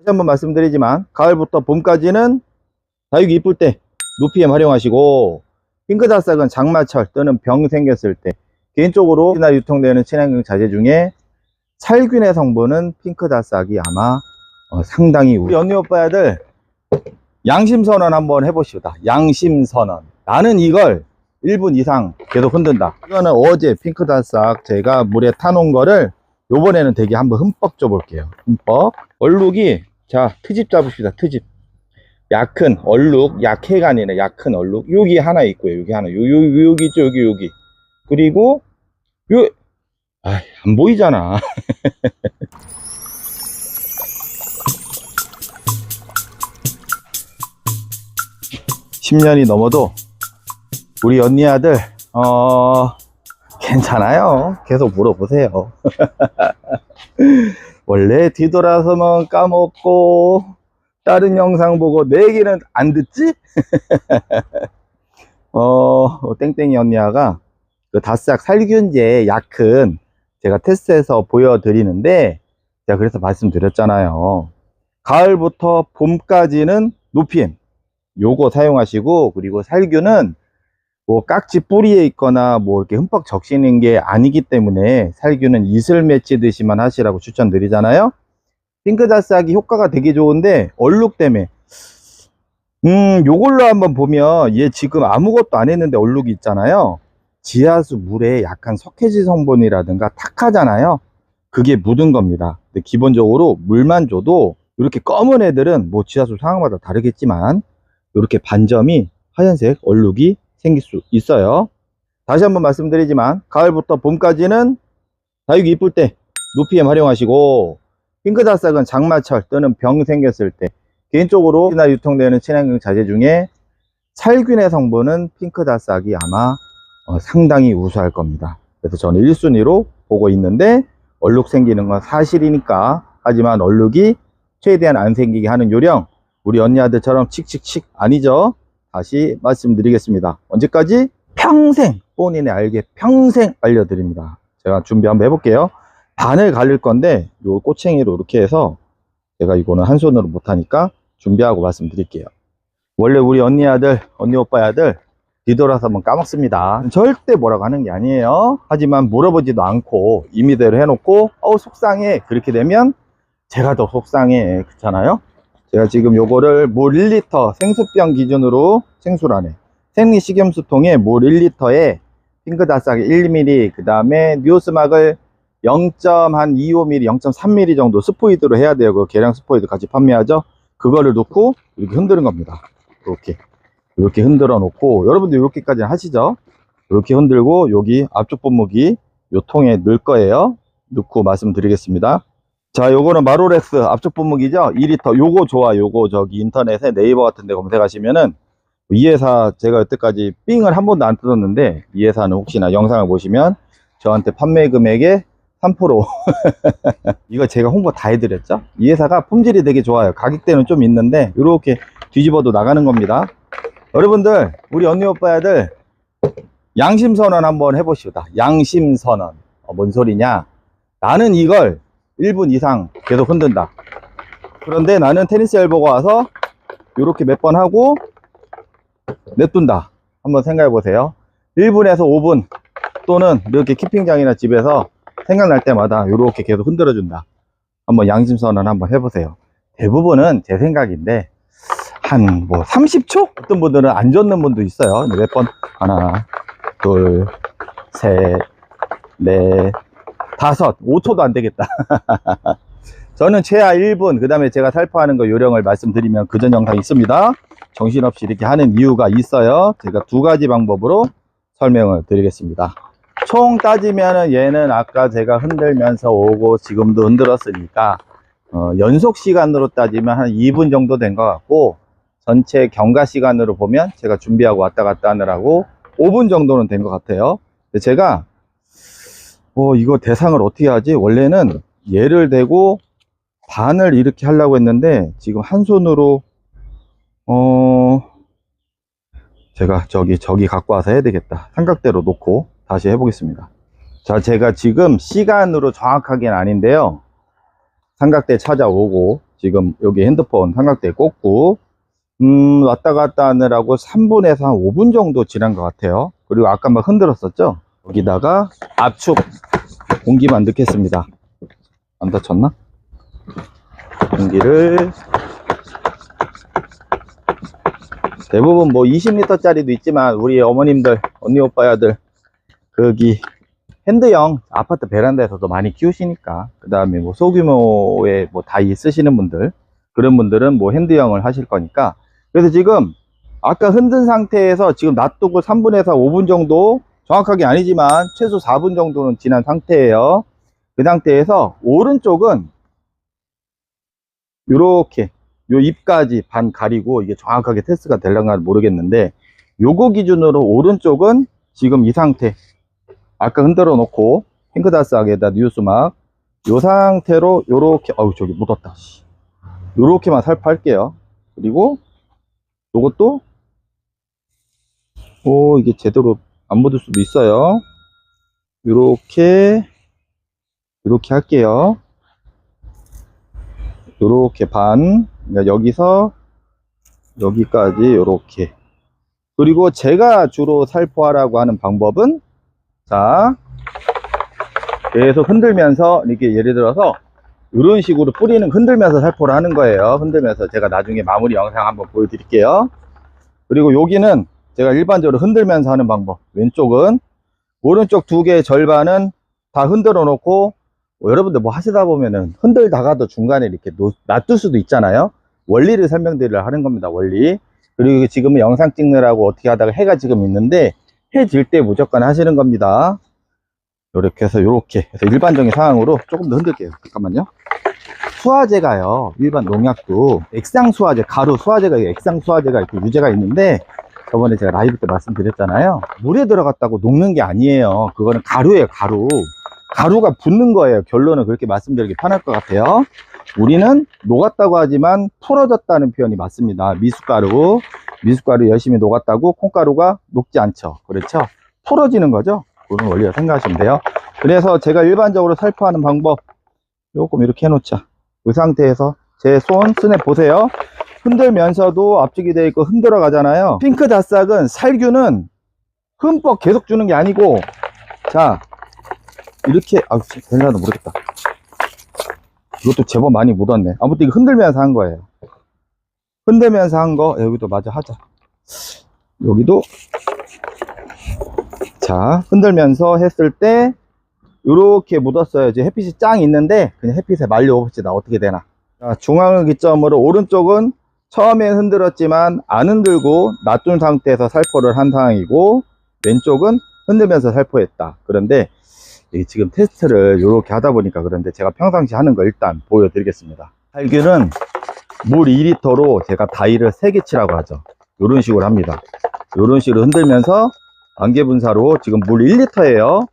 한번 말씀드리지만 가을부터 봄까지는 다육이 이쁠 때 노피엠 활용하시고, 핑크다싹은 장마철 또는 병 생겼을 때, 개인적으로 우리나라 유통되는 친환경 자재 중에 살균의 성분은 핑크다싹이 아마 상당히 우리 언니 오빠들 양심선언 한번 해보시다. 양심선언. 나는 이걸 1분 이상 계속 흔든다. 이거는 어제 핑크다싹 제가 물에 타놓은 거를 요번에는 되게 한번 흠뻑 줘볼게요. 흠뻑. 얼룩이, 자, 트집 잡읍시다. 트집. 약큰 얼룩, 약해가 아니라 약큰 얼룩. 여기 하나 있고요. 여기 하나. 여기 있죠. 여기. 그리고 안 보이잖아. 10년이 넘어도 우리 언니 아들 괜찮아요. 계속 물어보세요. 원래 뒤돌아서면 까먹고 다른 영상 보고 내 얘기는 안 듣지? 땡땡이 언니아가 그 다싹 살균제 약은 제가 테스트해서 보여드리는데, 제가 그래서 말씀드렸잖아요. 가을부터 봄까지는 노피엠 요거 사용하시고, 그리고 살균은 뭐 깍지 뿌리에 있거나 뭐 이렇게 흠뻑 적시는 게 아니기 때문에 살균은 이슬 맺히듯이만 하시라고 추천드리잖아요. 핑크다싹이 효과가 되게 좋은데 얼룩 때문에 요걸로 한번 보면 얘 지금 아무것도 안 했는데 얼룩이 있잖아요. 지하수 물에 약간 석회지 성분이라든가 탁하잖아요. 그게 묻은 겁니다. 근데 기본적으로 물만 줘도 이렇게 검은 애들은 뭐 지하수 상황마다 다르겠지만 이렇게 반점이 하얀색 얼룩이 생길 수 있어요. 다시 한번 말씀드리지만 가을부터 봄까지는 다육이 이쁠 때 노피엠 활용하시고, 핑크다싹은 장마철 또는 병 생겼을 때, 개인적으로 우리나라 유통되는 친환경 자재 중에 살균의 성분은 핑크다싹이 아마 상당히 우수할 겁니다. 그래서 저는 1순위로 보고 있는데, 얼룩 생기는 건 사실이니까. 하지만 얼룩이 최대한 안 생기게 하는 요령, 우리 언니 아들처럼 칙칙칙 아니죠. 다시 말씀드리겠습니다. 언제까지? 평생, 본인의 알게 평생 알려드립니다. 제가 준비 한번 해볼게요. 반을 갈릴 건데 요 꼬챙이로 이렇게 해서, 제가 이거는 한 손으로 못하니까 준비하고 말씀드릴게요. 원래 우리 언니 아들, 언니 오빠 아들 뒤돌아서 한번 까먹습니다. 절대 뭐라고 하는 게 아니에요. 하지만 물어보지도 않고 임의대로 해놓고 속상해, 그렇게 되면 제가 더 속상해, 그렇잖아요. 제가 지금 요거를 물 1리터 생수병 기준으로, 생수라네, 생리식염수통에 물 1리터에 핑크다싹 1mm, 그 다음에 뉴스막을 0.25mm, 0.3mm 정도 스포이드로 해야 돼요. 그 계량 스포이드 같이 판매하죠. 그거를 넣고 이렇게 흔드는 겁니다. 이렇게 흔들어 놓고, 여러분들 이렇게까지 하시죠. 이렇게 흔들고 여기 앞쪽 분무기 요 통에 넣을 거예요. 넣고 말씀드리겠습니다. 자, 요거는 마로렉스 앞쪽 분무기죠. 2리터. 요거 좋아. 요거 저기 인터넷에 네이버 같은 데 검색하시면은, 이 회사 제가 여태까지 삥을 한 번도 안 뜯었는데, 이 회사는 혹시나 영상을 보시면 저한테 판매 금액의 3% 이거 제가 홍보 다 해드렸죠. 이 회사가 품질이 되게 좋아요. 가격대는 좀 있는데 이렇게 뒤집어도 나가는 겁니다. 여러분들, 우리 언니 오빠들 양심선언 한번 해보시다. 양심선언. 뭔 소리냐? 나는 이걸 1분 이상 계속 흔든다. 그런데 나는 테니스 엘보가 와서 이렇게 몇 번 하고 냅둔다. 한번 생각해 보세요. 1분에서 5분 또는 이렇게 키핑장이나 집에서 생각날 때마다 이렇게 계속 흔들어 준다. 한번 양심선언 한번 해보세요. 대부분은 제 생각인데 한 뭐 30초? 어떤 분들은 안 젓는 분도 있어요. 몇 번? 하나, 둘, 셋, 넷, 다섯, 5초도 안 되겠다. 저는 최하 1분, 그 다음에 제가 살포하는 거 요령을 말씀드리면 그전 영상이 있습니다. 정신없이 이렇게 하는 이유가 있어요. 제가 두 가지 방법으로 설명을 드리겠습니다. 총 따지면은 얘는 아까 제가 흔들면서 오고 지금도 흔들었으니까 연속 시간으로 따지면 한 2분 정도 된 것 같고, 전체 경과 시간으로 보면 제가 준비하고 왔다 갔다 하느라고 5분 정도는 된 것 같아요. 근데 제가 이거 대상을 어떻게 하지? 원래는 얘를 대고 반을 이렇게 하려고 했는데 지금 한 손으로 제가 저기 갖고 와서 해야 되겠다. 삼각대로 놓고 다시 해보겠습니다. 자, 제가 지금 시간으로 정확하게는 아닌데요, 삼각대 찾아오고 지금 여기 핸드폰 삼각대에 꽂고 왔다 갔다 하느라고 3분에서 한 5분 정도 지난 것 같아요. 그리고 아까 막 흔들었었죠. 여기다가 압축 공기만 넣겠습니다. 안 다쳤나? 공기를 대부분 뭐 20L 짜리도 있지만 우리 어머님들, 언니 오빠야들 거기 핸드형 아파트 베란다에서도 많이 키우시니까, 그 다음에 뭐 소규모의 뭐 다이 쓰시는 분들, 그런 분들은 뭐 핸드형을 하실 거니까. 그래서 지금 아까 흔든 상태에서 지금 놔두고 3분에서 5분 정도, 정확하게 아니지만 최소 4분 정도는 지난 상태예요. 그 상태에서 오른쪽은 요렇게 요 입까지 반 가리고, 이게 정확하게 테스트가 될런가 모르겠는데, 요거 기준으로 오른쪽은 지금 이 상태, 아까 흔들어 놓고 핑크다스하게다 뉴스막 요 상태로 요렇게, 어우 저기 묻었다, 요렇게만 살포할게요. 그리고 요것도 이게 제대로 안 묻을 수도 있어요. 요렇게 할게요. 요렇게 반, 그러니까 여기서 여기까지 요렇게. 그리고 제가 주로 살포하라고 하는 방법은, 자, 계속 흔들면서 이렇게, 예를 들어서 이런 식으로 뿌리는, 흔들면서 살포를 하는 거예요. 흔들면서. 제가 나중에 마무리 영상 한번 보여드릴게요. 그리고 여기는 제가 일반적으로 흔들면서 하는 방법. 왼쪽은, 오른쪽 두 개의 절반은 다 흔들어 놓고, 여러분들 뭐 하시다 보면은 흔들다가도 중간에 이렇게 놔둘 수도 있잖아요. 원리를 설명드리려 하는 겁니다. 원리. 그리고 지금은 영상 찍느라고 어떻게 하다가 해가 지금 있는데, 해 질 때 무조건 하시는 겁니다. 이렇게 해서 이렇게 해서 일반적인 상황으로 조금 더 흔들게요. 잠깐만요. 수화제가요, 일반 농약도 액상 수화제, 가루 수화제가, 액상 수화제가 이렇게 유제가 있는데, 저번에 제가 라이브 때 말씀드렸잖아요. 물에 들어갔다고 녹는 게 아니에요. 그거는 가루예요. 가루가 붙는 거예요. 결론은 그렇게 말씀드리기 편할 것 같아요. 우리는 녹았다고 하지만 풀어졌다는 표현이 맞습니다. 미숫가루 열심히 녹았다고 콩가루가 녹지 않죠. 그렇죠? 풀어지는 거죠. 그런 원리로 생각하시면 돼요. 그래서 제가 일반적으로 살포하는 방법, 조금 이렇게 해놓자. 이 상태에서 제 손 스냅 보세요. 흔들면서도 압축이 되어 있고 흔들어 가잖아요. 핑크 다싹은 살균은 흠뻑 계속 주는 게 아니고, 자, 이렇게, 괜찮아 모르겠다. 이것도 제법 많이 묻었네. 아무튼 이거 흔들면서 한 거예요. 흔들면서 한 거, 여기도 마저 하자. 여기도, 자, 흔들면서 했을 때 이렇게 묻었어요. 이제 햇빛이 짱 있는데 그냥 햇빛에 말려봅시다. 어떻게 되나. 자, 중앙을 기점으로 오른쪽은 처음에 흔들었지만 안 흔들고 놔둔 상태에서 살포를 한 상황이고, 왼쪽은 흔들면서 살포했다. 그런데 지금 테스트를 이렇게 하다 보니까 그런데, 제가 평상시 하는 거 일단 보여드리겠습니다. 살균은 물 2리터로 제가 다이를 3개 치라고 하죠. 이런 식으로 합니다. 이런 식으로 흔들면서 안개 분사로, 지금 물 1리터예요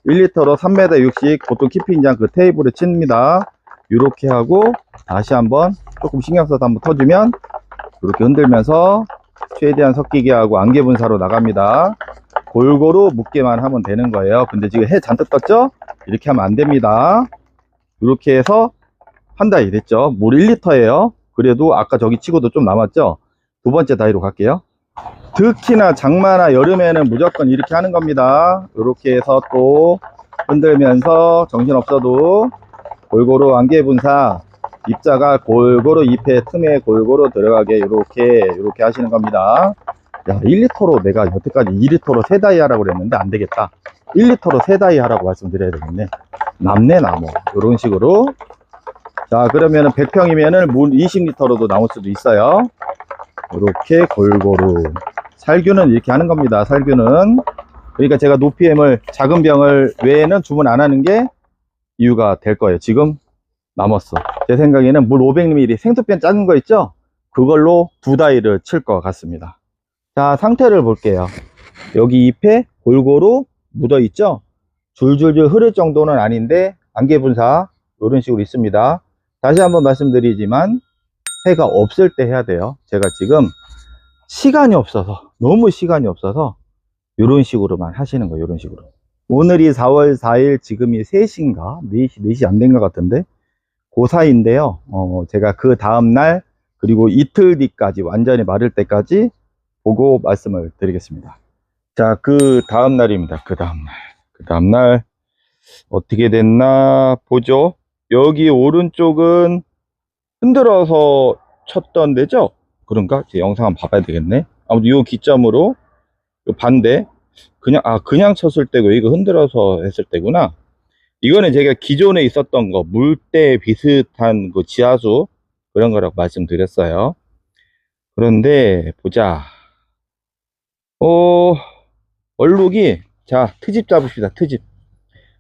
1리터로 3m 60 보통 키핑장 그 테이블에 칩니다. 이렇게 하고 다시 한번 조금 신경 써서 한번 터주면, 이렇게 흔들면서 최대한 섞이게 하고 안개 분사로 나갑니다. 골고루 묻게만 하면 되는 거예요. 근데 지금 해 잔뜩 떴죠? 이렇게 하면 안 됩니다. 이렇게 해서 한 다이 됐죠. 물 1리터예요 그래도 아까 저기 치고도 좀 남았죠. 두 번째 다이로 갈게요. 특히나 장마나 여름에는 무조건 이렇게 하는 겁니다. 이렇게 해서 또 흔들면서 정신없어도 골고루 안개 분사, 입자가 골고루 잎의 틈에 골고루 들어가게 이렇게 하시는 겁니다. 야, 1리터로 내가 여태까지 2리터로 3다이 하라고 그랬는데 안 되겠다. 1리터로 3다이 하라고 말씀드려야 되겠네. 남네 나무. 이런 식으로. 자, 그러면은 100평이면은 물 20리터로도 나올 수도 있어요. 이렇게 골고루. 살균은 이렇게 하는 겁니다. 살균은. 그러니까 제가 노피엠을, 작은 병을 외에는 주문 안 하는 게 이유가 될 거예요. 지금 남았어. 제 생각에는 물 500ml 생수병 작은 거 있죠? 그걸로 2다이를 칠 것 같습니다. 자, 상태를 볼게요. 여기 잎에 골고루 묻어 있죠? 줄줄줄 흐를 정도는 아닌데 안개 분사 이런 식으로 있습니다. 다시 한번 말씀드리지만 해가 없을 때 해야 돼요. 제가 지금 시간이 없어서, 너무 시간이 없어서 이런 식으로만 하시는 거예요. 이런 식으로. 오늘이 4월 4일, 지금이 3시인가? 4시 안 된 것 같은데, 그 사이인데요. 제가 그 다음날 그리고 이틀 뒤까지 완전히 마를 때까지 보고 말씀을 드리겠습니다. 자, 그 다음날입니다. 그 다음날 어떻게 됐나 보죠. 여기 오른쪽은 흔들어서 쳤던 데죠? 그런가? 제 영상 한번 봐봐야 되겠네. 아무튼 요 기점으로 요 반대 그냥 쳤을 때고 이거 흔들어서 했을 때구나. 이거는 제가 기존에 있었던 거 물때 비슷한 그 지하수 그런 거라고 말씀드렸어요. 그런데 보자. 얼룩이, 자, 트집 잡읍시다. 트집.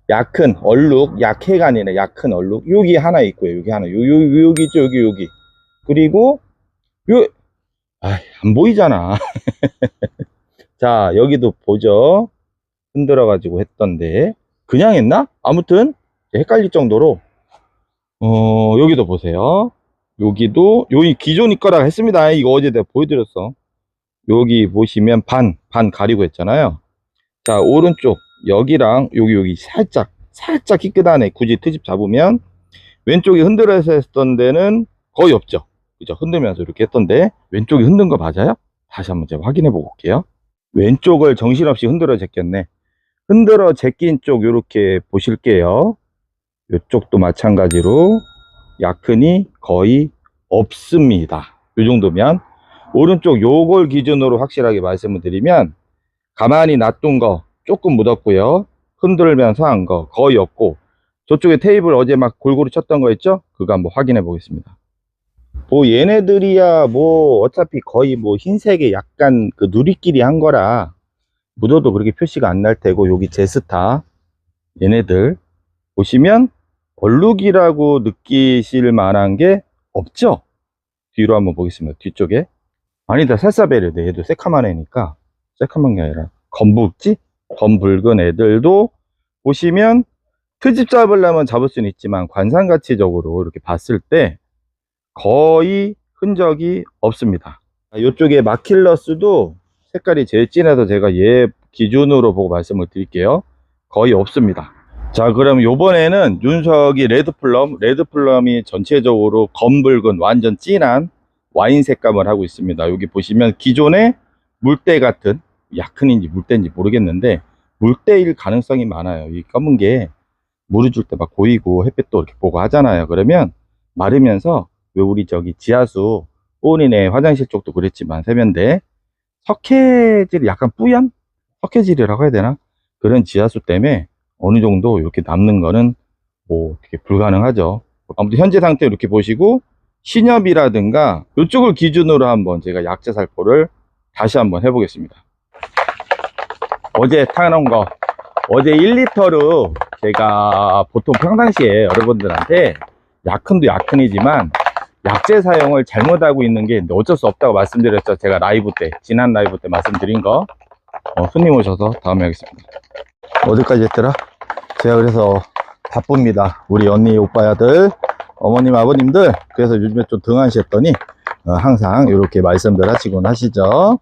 약큰 얼룩, 약해가 아니라 약큰 얼룩. 여기 하나 있고요. 여기 하나. 여기 있죠. 여기. 그리고 안 보이잖아. 자, 여기도 보죠. 흔들어 가지고 했던데 그냥 했나? 아무튼 헷갈릴 정도로 여기도 보세요. 여기 기존 거라 했습니다. 이거 어제 내가 보여드렸어. 여기 보시면 반 가리고 했잖아요. 자, 오른쪽 여기랑 여기 살짝 끼끗하네. 굳이 트집 잡으면 왼쪽이 흔들어서 했던 데는 거의 없죠. 그죠? 흔들면서 이렇게 했던데 왼쪽이 흔든 거 맞아요? 다시 한번 제가 확인해 보고 올게요. 왼쪽을 정신없이 흔들어 제꼈네. 흔들어 제낀 쪽 이렇게 보실게요. 이쪽도 마찬가지로 약흔이 거의 없습니다. 이 정도면 오른쪽 요걸 기준으로 확실하게 말씀을 드리면 가만히 놔둔 거 조금 묻었고요. 흔들면서 한 거 거의 없고, 저쪽에 테이블 어제 막 골고루 쳤던 거 있죠? 그거 한번 확인해 보겠습니다. 뭐 얘네들이야 뭐 어차피 거의 뭐 흰색에 약간 그 누리끼리 한 거라 묻어도 그렇게 표시가 안 날 테고, 여기 제스타 얘네들 보시면 얼룩이라고 느끼실 만한 게 없죠? 뒤로 한번 보겠습니다. 뒤쪽에 아니다, 살사베르네. 얘도 새카만 애니까, 새카만 게 아니라 검붉은 애들도 보시면 트집 잡으려면 잡을 수는 있지만 관상가치적으로 이렇게 봤을 때 거의 흔적이 없습니다. 이쪽에 마킬러스도 색깔이 제일 진해서 제가 얘 기준으로 보고 말씀을 드릴게요. 거의 없습니다. 자, 그럼 요번에는 윤석이 레드플럼이 전체적으로 검붉은 완전 진한 와인 색감을 하고 있습니다. 여기 보시면 기존에 물때 같은, 약흔인지 물때인지 모르겠는데 물때일 가능성이 많아요. 이 검은 게 물을 줄 때 막 고이고 햇빛도 이렇게 보고 하잖아요. 그러면 마르면서 왜 우리 저기 지하수 본인의 화장실 쪽도 그랬지만 세면대 석회질이 약간 뿌연 석회질이라고 해야 되나, 그런 지하수 때문에 어느 정도 이렇게 남는 거는 뭐 어떻게 불가능하죠. 아무튼 현재 상태 이렇게 보시고 신엽이라든가 이쪽을 기준으로 한번 제가 약재 살포를 다시 한번 해보겠습니다. 어제 타놓은 거, 어제 1리터로 제가 보통 평상시에 여러분들한테 약흔도 약흔이지만 약재 사용을 잘못하고 있는 게 어쩔 수 없다고 말씀드렸죠. 제가 지난 라이브 때 말씀드린 거. 손님 오셔서 다음에 하겠습니다. 어디까지 했더라? 제가 그래서 바쁩니다. 우리 언니 오빠야들, 어머님 아버님들. 그래서 요즘에 좀 등한시했더니 항상 이렇게 말씀들 하시곤 하시죠.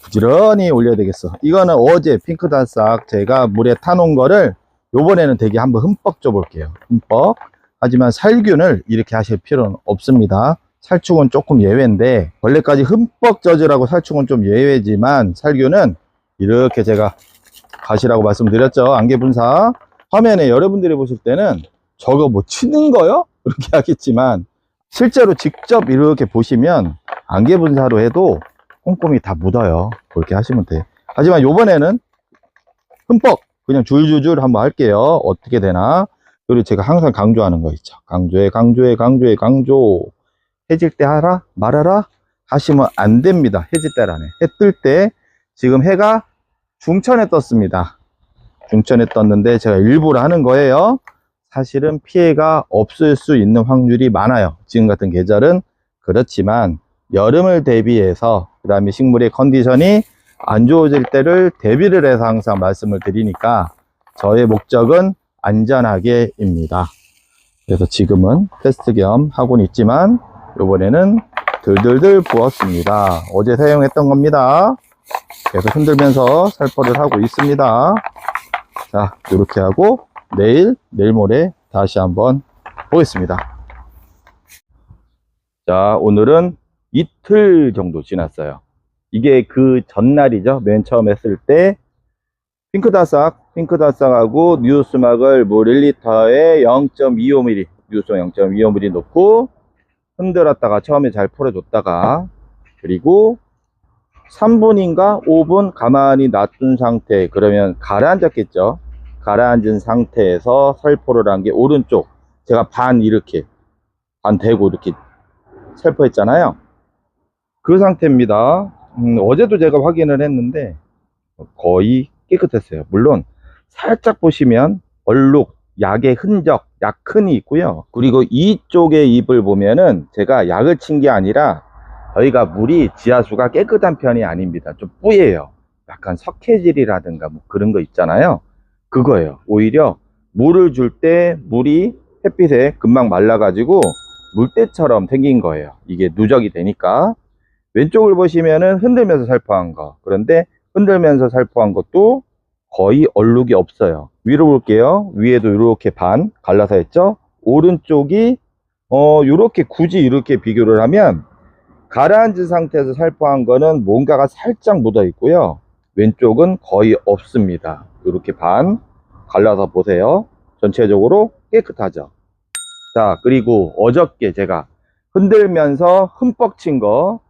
부지런히 올려야 되겠어. 이거는 어제 핑크달싹 제가 물에 타놓은 거를 요번에는 되게 한번 흠뻑 줘볼게요. 흠뻑. 하지만 살균을 이렇게 하실 필요는 없습니다. 살충은 조금 예외인데, 원래까지 흠뻑 젖으라고 살충은 좀 예외지만 살균은 이렇게 제가 가시라고 말씀드렸죠. 안개 분사. 화면에 여러분들이 보실 때는 저거 뭐 치는 거요? 이렇게 하겠지만 실제로 직접 이렇게 보시면 안개 분사로 해도 꼼꼼히 다 묻어요. 그렇게 하시면 돼요. 하지만 요번에는 흠뻑 그냥 줄줄줄 한번 할게요. 어떻게 되나. 그리고 제가 항상 강조하는 거 있죠. 강조. 해질 때 하라 말아라 하시면 안 됩니다. 해질 때라네. 해 뜰 때 지금 해가 중천에 떴습니다. 중천에 떴는데 제가 일부러 하는 거예요. 사실은 피해가 없을 수 있는 확률이 많아요. 지금 같은 계절은. 그렇지만 여름을 대비해서, 그 다음에 식물의 컨디션이 안 좋아질 때를 대비를 해서 항상 말씀을 드리니까 저의 목적은 안전하게입니다. 그래서 지금은 테스트 겸 하고는 있지만 이번에는 들들들 부었습니다. 어제 사용했던 겁니다. 계속 흔들면서 살포를 하고 있습니다. 자, 이렇게 하고 내일 모레 다시 한번 보겠습니다. 자, 오늘은 이틀 정도 지났어요. 이게 그 전날이죠. 맨 처음 했을 때 핑크다싹하고 뉴스막을 물 1리터에 0.25mm, 뉴스막 0.25mm 넣고 흔들었다가 처음에 잘 풀어줬다가, 그리고 3분인가 5분 가만히 놔둔 상태, 그러면 가라앉았겠죠. 가라앉은 상태에서 살포를 한 게 오른쪽, 제가 반 이렇게 반 대고 이렇게 살포했잖아요. 그 상태입니다. 어제도 제가 확인을 했는데 거의 깨끗했어요. 물론 살짝 보시면 얼룩, 약의 흔적, 약흔이 있고요. 그리고 이쪽의 잎을 보면은 제가 약을 친 게 아니라 저희가 물이 지하수가 깨끗한 편이 아닙니다. 좀 뿌예요. 약간 석회질이라든가 뭐 그런 거 있잖아요. 그거예요. 오히려 물을 줄 때 물이 햇빛에 금방 말라가지고 물때처럼 생긴 거예요. 이게 누적이 되니까. 왼쪽을 보시면은 흔들면서 살포한 거. 그런데 흔들면서 살포한 것도 거의 얼룩이 없어요. 위로 볼게요. 위에도 이렇게 반 갈라서 했죠. 오른쪽이 이렇게 굳이 이렇게 비교를 하면 가라앉은 상태에서 살포한 거는 뭔가가 살짝 묻어 있고요. 왼쪽은 거의 없습니다. 이렇게 반 갈라서 보세요. 전체적으로 깨끗하죠. 자, 그리고 어저께 제가 흔들면서 흠뻑 친 거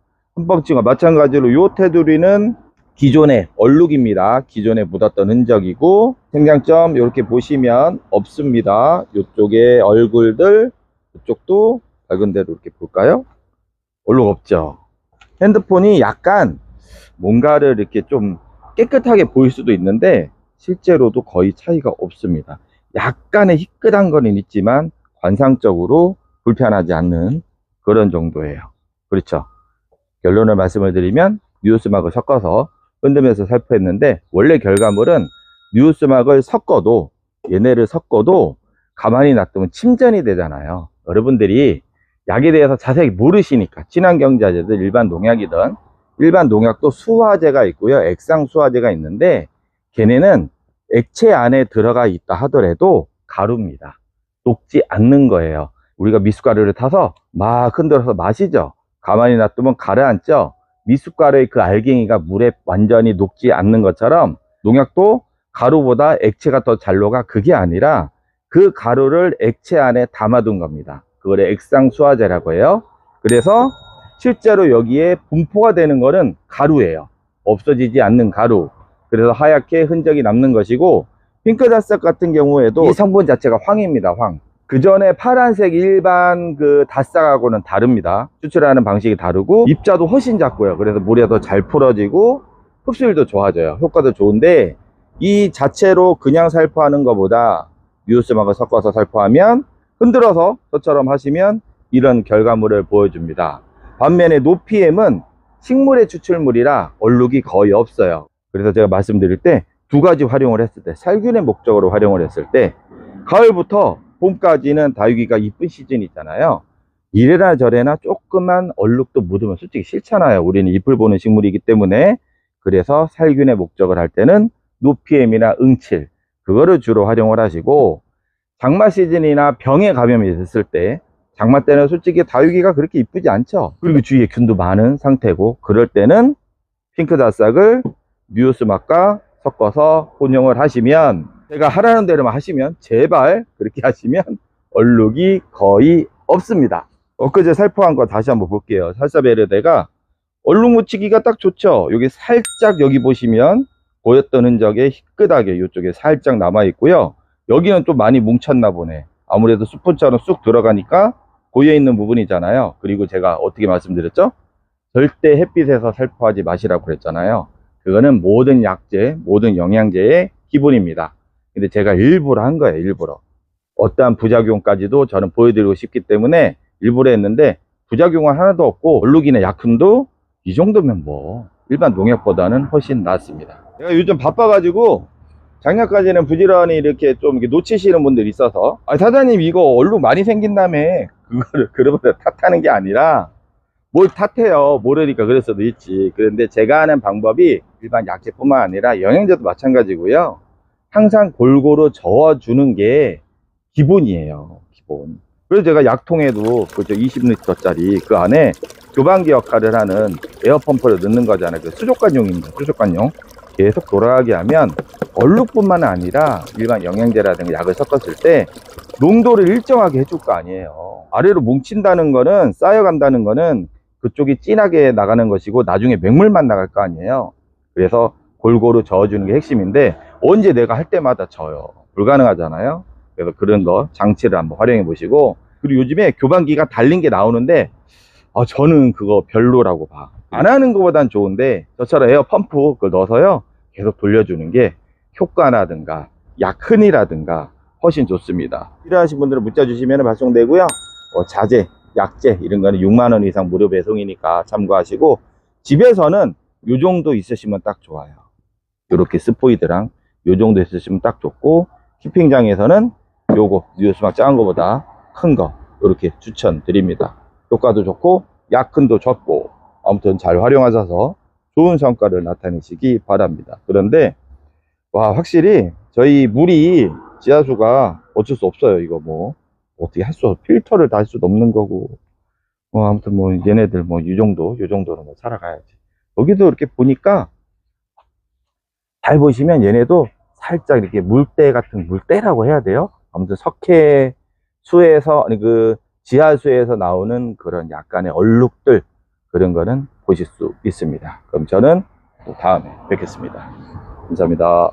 마찬가지로 요 테두리는 기존의 얼룩입니다. 기존에 묻었던 흔적이고, 생장점 이렇게 보시면 없습니다. 이쪽에 얼굴들, 이쪽도 밝은 대로 이렇게 볼까요? 얼룩 없죠. 핸드폰이 약간 뭔가를 이렇게 좀 깨끗하게 보일 수도 있는데 실제로도 거의 차이가 없습니다. 약간의 희끗한 거는 있지만 관상적으로 불편하지 않는 그런 정도예요. 그렇죠. 결론을 말씀을 드리면 뉴스막을 섞어서 흔들면서 살포했는데, 원래 결과물은 뉴스막을 섞어도, 얘네를 섞어도 가만히 놔두면 침전이 되잖아요. 여러분들이 약에 대해서 자세히 모르시니까, 친환경자재든 일반 농약이든, 일반 농약도 수화제가 있고요, 액상 수화제가 있는데 걔네는 액체 안에 들어가 있다 하더라도 가루입니다. 녹지 않는 거예요. 우리가 미숫가루를 타서 막 흔들어서 마시죠. 가만히 놔두면 가라앉죠. 미숫가루의 그 알갱이가 물에 완전히 녹지 않는 것처럼 농약도 가루보다 액체가 더 잘 녹아. 그게 아니라 그 가루를 액체 안에 담아둔 겁니다. 그걸 액상수화제라고 해요. 그래서 실제로 여기에 분포가 되는 거는 가루예요. 없어지지 않는 가루. 그래서 하얗게 흔적이 남는 것이고, 핑크다싹 같은 경우에도 이 성분 자체가 황입니다. 황. 그 전에 파란색 일반 그 다싹하고는 다릅니다. 추출하는 방식이 다르고 입자도 훨씬 작고요. 그래서 물에 더 잘 풀어지고 흡수율도 좋아져요. 효과도 좋은데, 이 자체로 그냥 살포하는 것보다 뉴스막을 섞어서 살포하면, 흔들어서 저처럼 하시면 이런 결과물을 보여줍니다. 반면에 노피엠은 식물의 추출물이라 얼룩이 거의 없어요. 그래서 제가 말씀드릴 때 두 가지 활용을 했을 때, 살균의 목적으로 활용을 했을 때, 가을부터 봄까지는 다육이가 이쁜 시즌이 있잖아요. 이래나 저래나 조그만 얼룩도 묻으면 솔직히 싫잖아요. 우리는 잎을 보는 식물이기 때문에. 그래서 살균의 목적을 할 때는 노피엠이나 응칠, 그거를 주로 활용을 하시고, 장마 시즌이나 병에 감염이 됐을 때, 장마 때는 솔직히 다육이가 그렇게 이쁘지 않죠. 그리고 주위에 균도 많은 상태고, 그럴 때는 핑크다싹을 뉴스막과 섞어서 혼용을 하시면, 제가 하라는 대로만 하시면, 제발 그렇게 하시면 얼룩이 거의 없습니다. 엊그제 살포한 거 다시 한번 볼게요. 살사베르데가 얼룩 묻히기가 딱 좋죠. 여기 살짝, 여기 보시면 보였던 흔적에 희끗하게 이쪽에 살짝 남아 있고요. 여기는 좀 많이 뭉쳤나 보네. 아무래도 수분처럼 쑥 들어가니까 고여있는 부분이잖아요. 그리고 제가 어떻게 말씀드렸죠? 절대 햇빛에서 살포하지 마시라고 그랬잖아요. 그거는 모든 약재, 모든 영양제의 기본입니다. 근데 제가 일부러 한 거예요. 일부러. 어떠한 부작용까지도 저는 보여드리고 싶기 때문에 일부러 했는데, 부작용은 하나도 없고 얼룩이나 약품도 이 정도면 뭐 일반 농약보다는 훨씬 낫습니다. 제가 요즘 바빠가지고 작년까지는 부지런히 이렇게 좀 이렇게 놓치시는 분들이 있어서, 사장님 이거 얼룩 많이 생긴 다음에 그거를 그러면서 탓하는 게 아니라, 뭘 탓해요. 모르니까 그럴 수도 있지. 그런데 제가 하는 방법이 일반 약재뿐만 아니라 영양제도 마찬가지고요. 항상 골고루 저어주는 게 기본이에요. 기본. 그래서 제가 약통에도 그저 20리터짜리 그 안에 교반기 역할을 하는 에어펌프를 넣는 거잖아요. 그 수족관용입니다. 수족관용. 계속 돌아가게 하면 얼룩뿐만 아니라 일반 영양제라든가 약을 섞었을 때 농도를 일정하게 해줄 거 아니에요. 아래로 뭉친다는 거는, 쌓여간다는 거는 그쪽이 진하게 나가는 것이고 나중에 맹물만 나갈 거 아니에요. 그래서 골고루 저어주는 게 핵심인데 언제 내가 할 때마다 져요. 불가능하잖아요. 그래서 그런 거 장치를 한번 활용해 보시고, 그리고 요즘에 교반기가 달린 게 나오는데 저는 그거 별로라고 봐. 안 하는 것보단 좋은데 저처럼 에어 펌프 그걸 넣어서요 계속 돌려주는 게 효과라든가 약흔이라든가 훨씬 좋습니다. 필요하신 분들은 문자 주시면 발송되고요. 자재, 약재 이런 거는 6만 원 이상 무료 배송이니까 참고하시고, 집에서는 요 정도 있으시면 딱 좋아요. 이렇게 스포이드랑 요 정도 있으시면 딱 좋고, 캠핑장에서는 요거 뉴스막 작은 거보다 큰 거 이렇게 추천드립니다. 효과도 좋고 약흔도 적고 아무튼 잘 활용하셔서 좋은 성과를 나타내시기 바랍니다. 그런데 확실히 저희 물이 지하수가 어쩔 수 없어요. 이거 뭐 어떻게 할 수, 필터를 다 할 수도 없는 거고, 아무튼 뭐 얘네들 뭐 이 정도 요 정도는 뭐 살아가야지. 여기도 이렇게 보니까 잘 보시면 얘네도 살짝 이렇게 물때 같은, 물때라고 해야 돼요. 아무튼 석회 수에서, 아니 그 지하수에서 나오는 그런 약간의 얼룩들, 그런 거는 보실 수 있습니다. 그럼 저는 또 다음에 뵙겠습니다. 감사합니다.